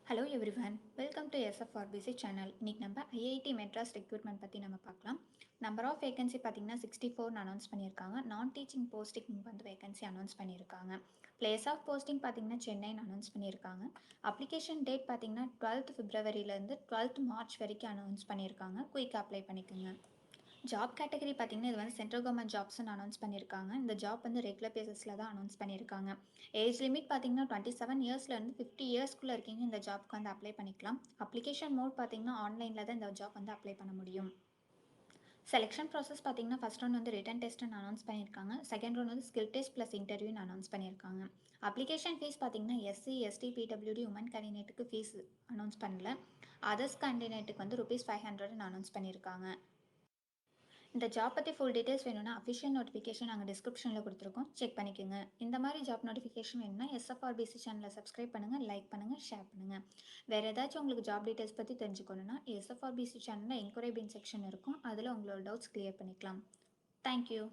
Hello everyone, welcome to SFRPC channel. இன்னைக்கு நம்ம IIT Madras recruitment பற்றி நம்ம பார்க்கலாம். நம்பர் ஆஃப் வேகன்சி பார்த்தீங்கன்னா 64 அனௌன்ஸ் பண்ணியிருக்காங்க. நான் டீச்சிங் போஸ்டிங் வந்து வேகன்சி அனௌன்ஸ் பண்ணியிருக்காங்க. பிளேஸ் ஆஃப் போஸ்டிங் பார்த்தீங்கன்னா சென்னைன்னு அனௌன்ஸ் பண்ணியிருக்காங்க. அப்ளிகேஷன் டேட் பார்த்தீங்கன்னா 12th பிப்ரவரியிலேருந்து 12th மார்ச் வரைக்கும் அனௌன்ஸ் பண்ணியிருக்காங்க. குயிக்காக அப்ளை பண்ணிக்கோங்க. ஜாப் கேட்டகரி பார்த்தீங்கன்னா இது வந்து சென்ட்ரல் கவர்மெண்ட் ஜாப்ஸ்ன்னு அனௌன்ஸ் பண்ணியிருக்காங்க. இந்த ஜாப் வந்து ரெகுலர் பேசிஸில் தான் அனௌன்ஸ் பண்ணியிருக்காங்க. ஏஜ் லிமிட் பார்த்தீங்கன்னா 27 இயர்ஸ்லேருந்து 50 இயர்ஸ்க்குள்ளே இருக்கீங்க இந்த ஜாப்க்கு வந்து அப்ளை பண்ணிக்கலாம். அப்ளிகேஷன் மோட் பார்த்தீங்கன்னா ஆன்லைனில் தான் இந்த ஜாப் வந்து அப்ளை பண்ண முடியும். செலெக்ஷன் ப்ராசஸ் பார்த்தீங்கன்னா ஃபஸ்ட் ரவுண்ட் வந்து ரிட்டன் டெஸ்ட்னு அனௌன்ஸ் பண்ணியிருக்காங்க. செகண்ட் ரவுண்ட் வந்து ஸ்கில் டெஸ்ட் ப்ளஸ் இன்டர்வியூன்னு அனௌன்ஸ் பண்ணியிருக்காங்க. அப்ளிகேஷன் ஃபீஸ் பார்த்தீங்கன்னா எஸ்சி, எஸ்டி, பிடபிள்யூடி உமன் கேண்டிடேட்டுக்கு ஃபீஸ் அனௌன்ஸ் பண்ணல. அதர்ஸ் கேண்டிடேட்டுக்கு வந்து ₹500ன்னு அனௌன்ஸ் பண்ணியிருக்காங்க. இந்த ஜாப் பற்றி ஃபுல் டீட்டெயில்ஸ் வேணும்னா அஃபிஷியல் நோட்டிஃபிகேஷன் நாங்கள் டிஸ்கிரிப்ஷனில் கொடுத்துருக்கோம், செக் பண்ணிக்கோங்க. இந்த மாதிரி ஜாப் நோட்டிஃபிகேஷன் வேணும்னா எஸ்எஃப்ஆர்பிசி சேனலை சப்ஸ்கிரைப் பண்ணுங்கள், லைக் பண்ணுங்கள், ஷேர் பண்ணுங்கள். வேறு ஏதாச்சும் உங்களுக்கு ஜாப் டீட்டெயில்ஸ் பற்றி தெரிஞ்சுக்கணுன்னா எஸ்எஃப்ஆர்பிசி சேனலில் என்கொயரி பின் செக்ஷன் இருக்கும், அதில் உங்களோட டவுட்ஸ் கிளியர் பண்ணிக்கலாம். தேங்க்யூ.